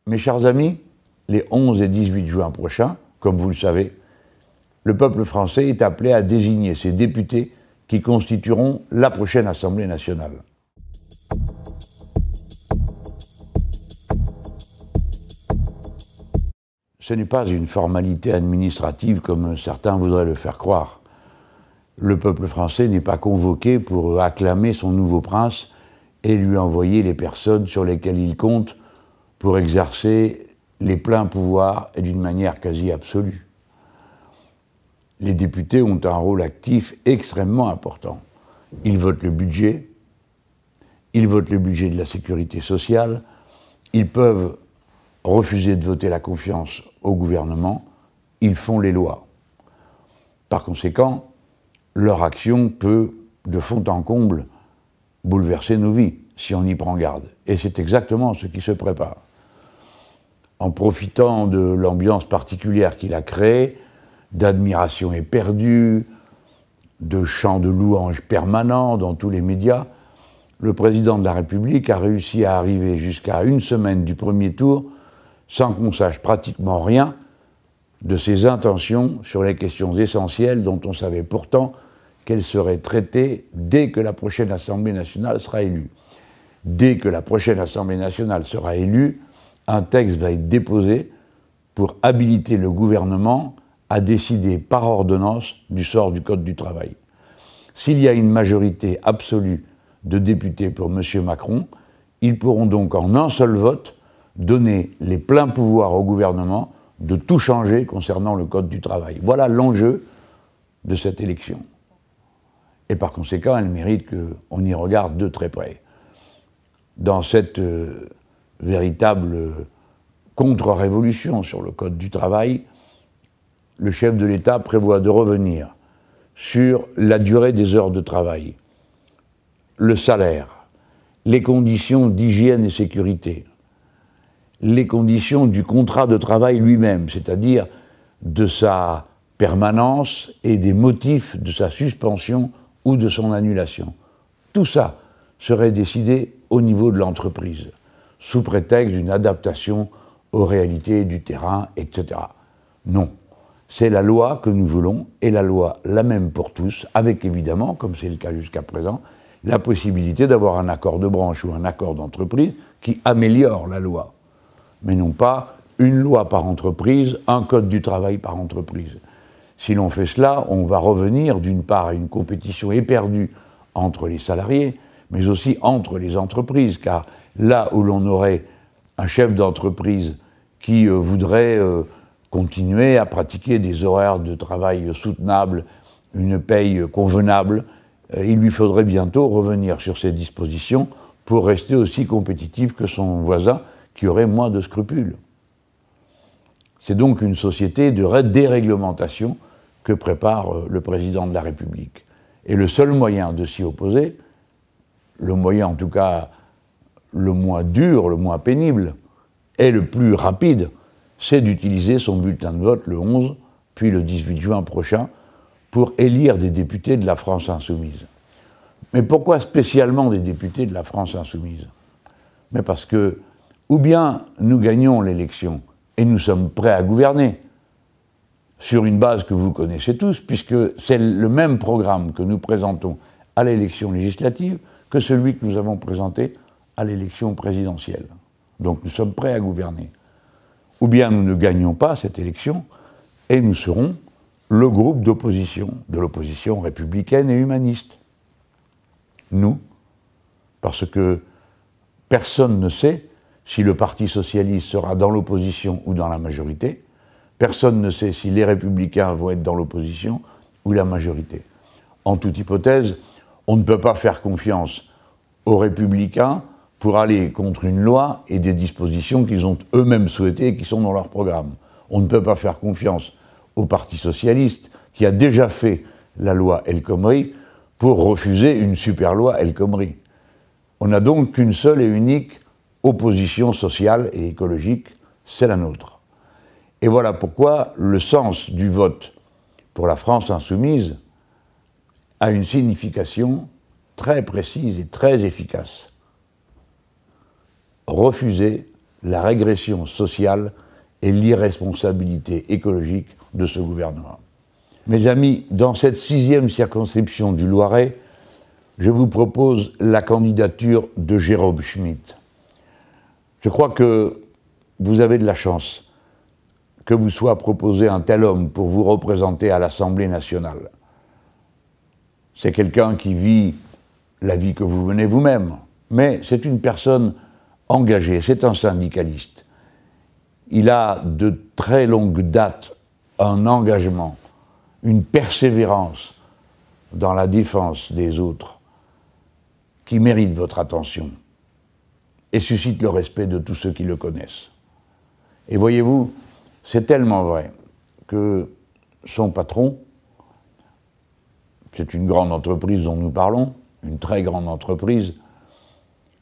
Mes chers amis, les 11 et 18 juin prochains, comme vous le savez, le peuple français est appelé à désigner ses députés qui constitueront la prochaine Assemblée nationale. Ce n'est pas une formalité administrative comme certains voudraient le faire croire. Le peuple français n'est pas convoqué pour acclamer son nouveau prince et lui envoyer les personnes sur lesquelles il compte pour exercer les pleins pouvoirs et d'une manière quasi absolue. Les députés ont un rôle actif extrêmement important. Ils votent le budget de la sécurité sociale, ils peuvent refuser de voter la confiance au gouvernement, ils font les lois. Par conséquent, leur action peut, de fond en comble, bouleverser nos vies, si on y prend garde. Et c'est exactement ce qui se prépare. En profitant de l'ambiance particulière qu'il a créée, d'admiration éperdue, de chants de louanges permanents dans tous les médias, le président de la République a réussi à arriver jusqu'à une semaine du premier tour sans qu'on sache pratiquement rien de ses intentions sur les questions essentielles dont on savait pourtant qu'elles seraient traitées dès que la prochaine Assemblée nationale sera élue. Dès que la prochaine Assemblée nationale sera élue, un texte va être déposé pour habiliter le gouvernement à décider par ordonnance du sort du Code du travail. S'il y a une majorité absolue de députés pour M. Macron, ils pourront donc en un seul vote donner les pleins pouvoirs au gouvernement de tout changer concernant le Code du travail. Voilà l'enjeu de cette élection. Et par conséquent, elle mérite qu'on y regarde de très près. Dans cette véritable contre-révolution sur le Code du travail, le chef de l'État prévoit de revenir sur la durée des heures de travail, le salaire, les conditions d'hygiène et sécurité, les conditions du contrat de travail lui-même, c'est-à-dire de sa permanence et des motifs de sa suspension ou de son annulation. Tout ça serait décidé au niveau de l'entreprise, sous prétexte d'une adaptation aux réalités du terrain, etc. Non. C'est la loi que nous voulons, et la loi la même pour tous, avec évidemment, comme c'est le cas jusqu'à présent, la possibilité d'avoir un accord de branche ou un accord d'entreprise qui améliore la loi, mais non pas une loi par entreprise, un code du travail par entreprise. Si l'on fait cela, on va revenir d'une part à une compétition éperdue entre les salariés, mais aussi entre les entreprises, car là où l'on aurait un chef d'entreprise qui voudrait continuer à pratiquer des horaires de travail soutenables, une paye convenable, il lui faudrait bientôt revenir sur ces dispositions pour rester aussi compétitif que son voisin qui aurait moins de scrupules. C'est donc une société de déréglementation que prépare le président de la République. Et le seul moyen de s'y opposer, le moyen en tout cas le moins dur, le moins pénible, et le plus rapide, c'est d'utiliser son bulletin de vote le 11, puis le 18 juin prochain, pour élire des députés de la France insoumise. Mais pourquoi spécialement des députés de la France insoumise? Mais parce que, ou bien nous gagnons l'élection et nous sommes prêts à gouverner, sur une base que vous connaissez tous, puisque c'est le même programme que nous présentons à l'élection législative que celui que nous avons présenté à l'élection présidentielle. Donc nous sommes prêts à gouverner. Ou bien nous ne gagnons pas cette élection et nous serons le groupe d'opposition, de l'opposition républicaine et humaniste. Nous, parce que personne ne sait si le Parti socialiste sera dans l'opposition ou dans la majorité, personne ne sait si les républicains vont être dans l'opposition ou la majorité. En toute hypothèse, on ne peut pas faire confiance aux républicains pour aller contre une loi et des dispositions qu'ils ont eux-mêmes souhaitées et qui sont dans leur programme. On ne peut pas faire confiance au Parti socialiste qui a déjà fait la loi El Khomri pour refuser une super loi El Khomri. On n'a donc qu'une seule et unique opposition sociale et écologique, c'est la nôtre. Et voilà pourquoi le sens du vote pour la France insoumise a une signification très précise et très efficace. Refuser la régression sociale et l'irresponsabilité écologique de ce gouvernement. Mes amis, dans cette 6e circonscription du Loiret, je vous propose la candidature de Jérôme Schmitt. Je crois que vous avez de la chance que vous soit proposé un tel homme pour vous représenter à l'Assemblée nationale. C'est quelqu'un qui vit la vie que vous menez vous-même, mais c'est une personne engagée, c'est un syndicaliste. Il a de très longue date un engagement, une persévérance dans la défense des autres qui mérite votre attention et suscite le respect de tous ceux qui le connaissent. Et voyez-vous, c'est tellement vrai que son patron, c'est une grande entreprise dont nous parlons, une très grande entreprise,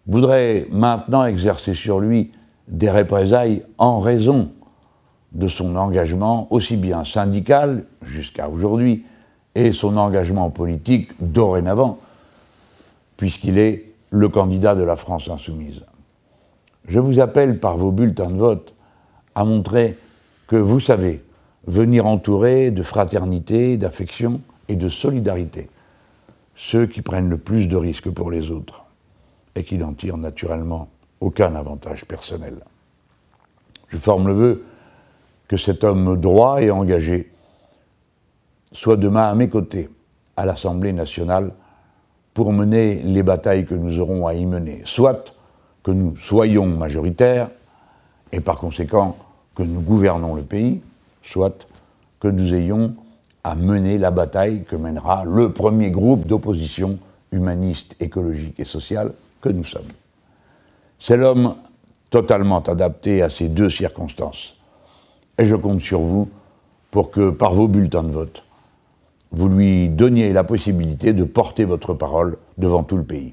voudrait maintenant exercer sur lui des représailles en raison de son engagement aussi bien syndical jusqu'à aujourd'hui et son engagement politique dorénavant, puisqu'il est le candidat de la France insoumise. Je vous appelle par vos bulletins de vote à montrer que vous savez venir entourer de fraternité, d'affection et de solidarité ceux qui prennent le plus de risques pour les autres et qui n'en tirent naturellement aucun avantage personnel. Je forme le vœu que cet homme droit et engagé soit demain à mes côtés à l'Assemblée nationale pour mener les batailles que nous aurons à y mener, soit que nous soyons majoritaires et par conséquent que nous gouvernons le pays, soit que nous ayons à mener la bataille que mènera le premier groupe d'opposition humaniste, écologique et sociale que nous sommes. C'est l'homme totalement adapté à ces deux circonstances. Et je compte sur vous pour que, par vos bulletins de vote, vous lui donniez la possibilité de porter votre parole devant tout le pays.